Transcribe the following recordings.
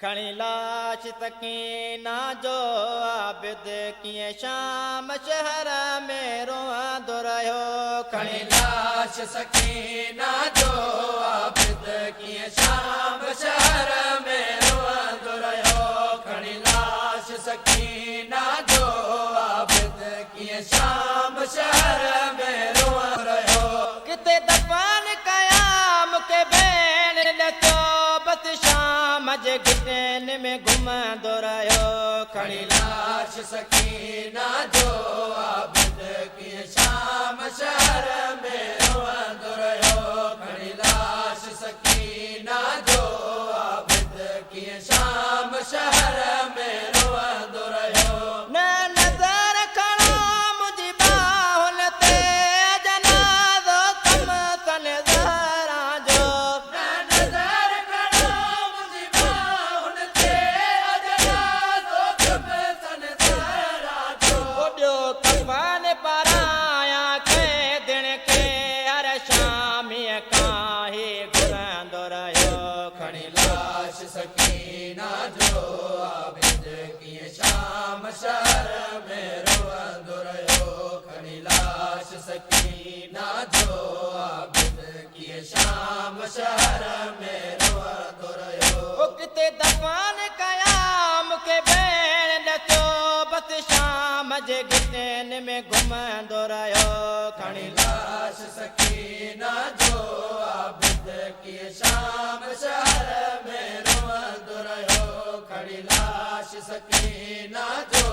खणी लाश सकीना जो आबिद कीअं शाम शहर में रोअंदो रहियो। खणी लाश सकीना जो आबिद कीअं शाम शहर में रोअंदो रहियो। खणी लाश सकीना जो आबिद कीअं शाम शहर में रोअंदो रहियो। किथे दफ़न कयां मूंखे भेण ॾिठो बस शाम जे गिटनि में घुमंदो रहियो। खणी लाश सकीना जो आबिद कीअं शाम शहर में रोअंदो रहियो। खणी लाश सकीना जो आबिद कीअं शाम शहर में रोअंदो रहियो। न नज़र खणो मुंहिंजी बाहुनि ते जनाज़ो कम सन ज़हरा जो। न नज़र खणो मुंहिंजी बाहुनि ते जनाज़ो कम सन ज़हरा जो। ॿियो कफ़न पारायां कैदिन खे हर शामीअ खां ई घुरंदो रहियो। खणी लाश सकीना जो आबिद कीअं शाम शहर में रोअंदो रहियो। खणी लाश सकीना जो आबिद कीअं शाम शहर में रोअंदो रहियो। किथे दफ़न कयां मूंखे भेण ॾिठो बस शाम जे गिटनि में घुमंदो रहियो। खणी लाश सकीना जो आबिद कीअं शाम शहर में रोअंदो रहियो। खणी लाश सकीना जो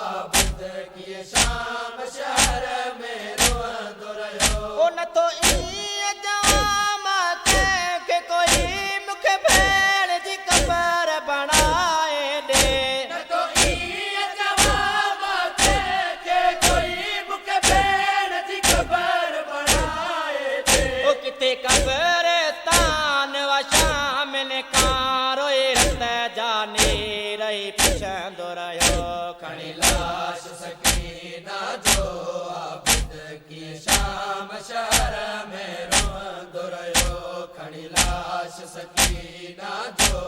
आबिद कीअं शाम शहर में रोअंदो रहियो। ओ नथो ईअं चवां मां कंहिंखे कोई मूंखे भेण जी क़बर बणाए ॾे। न तो ईअं चवां मां कंहिंखे कोई मूंखे भेण जी ख़बर बणाए ॾे। ओ किथे क़ब्रिस्तान वा शामिल खां रोए रत जा नीर ई पुछंदो रहियो। खणी लाश सकीना जो आबिद कीअं शाम शहर में रोअंदो रहियो। खणी लाश सकीना जो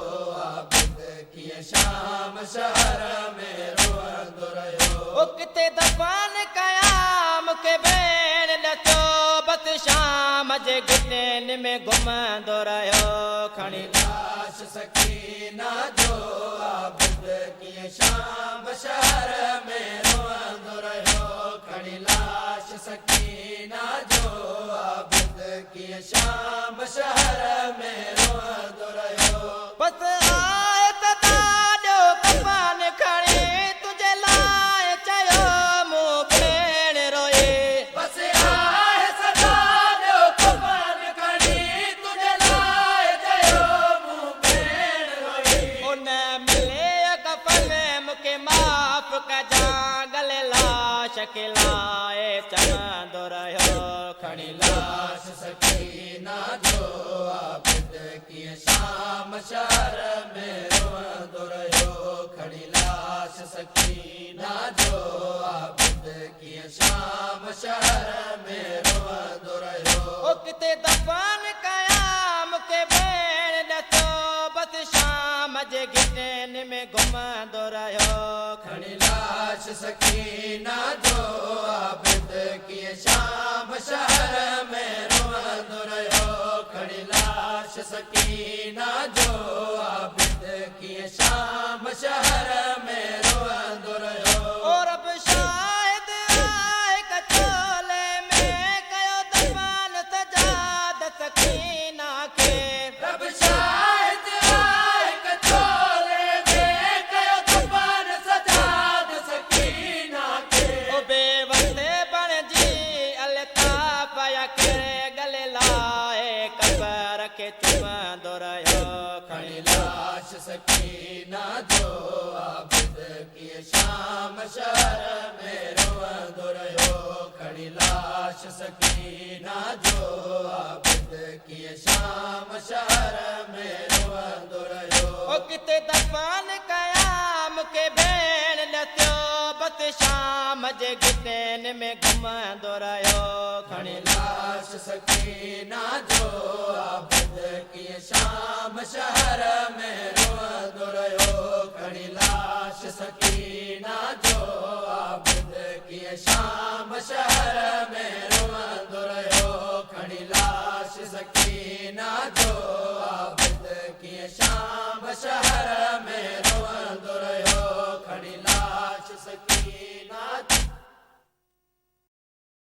आबिद कीअं शाम शहर में रोअंदो रहियो। ओ किथे दफ़न कयां मूंखे भेण ॾिठो बस शाम जे गिटनि में घुमंदो रहियो। खणी लाश सकीना जो आबिद कीअं शाम शहर में रोअंदो रहियो। खणी लाश सकीना जो आबिद कीअं शाम शहर में रोअंदो रहियो। बस आए त ॾियो कफ़न खणी तुंहिंजे लाइ चयो मूं भेण रोए। बस आहे सदा ॾियो कफ़न खणी तुंहिंजे लाइ चयो मूं भेण रोई। उन मिले कफ़न मूंखे माफ़ कजां गले लाश खे लाए चवंदो रहियो। खणी लाश सकीना जो आबिद कीअं शाम शहर में रोअंदो रहियो। खणी लाश सकीना जो आबिद कीअं शाम शहर में रोअंदो रहियो। ओ किथे दफ़न कयां मूंखे भेण ॾिठो बस शाम जे गिटनि में घुमंदो रहियो। खणी लाश सकीना जो आबिद कीअं शाम शहर में रोअंदो रहियो। खणी लाश सकीना जो आबिद कीअं शाम शहर में रोअंदो रहियो। ओ रब शाहिद आहे कचोले में कयो दफ़न सजाद सकीना खे। रब शाहिद आहे कचोले में कयो दफ़न सजाद सकीना खे। ओ बेवसे बणिजी अल्ताफ़ यकिरे गले लाए क़बर खे चुमंदो रहियो। खणी लाश सकीना जो आबिद कीअं शाम शहर में रोअंदो रहियो। खणी लाश सकीना जो आबिद कीअं शाम शहर में रोअंदो रहियो। ओ किथे दफ़न कयां मूंखे भेण ॾिठो बस शाम जे गिटनि में घुमंदो रहियो। खणी लाश सकीना जो आबिद कीअं शाम शहर में रोअंदो रहियो। कीअं शाम शहर में रोअंदो रहियो खणी लाश सकीना जो आबिद कीअं शाम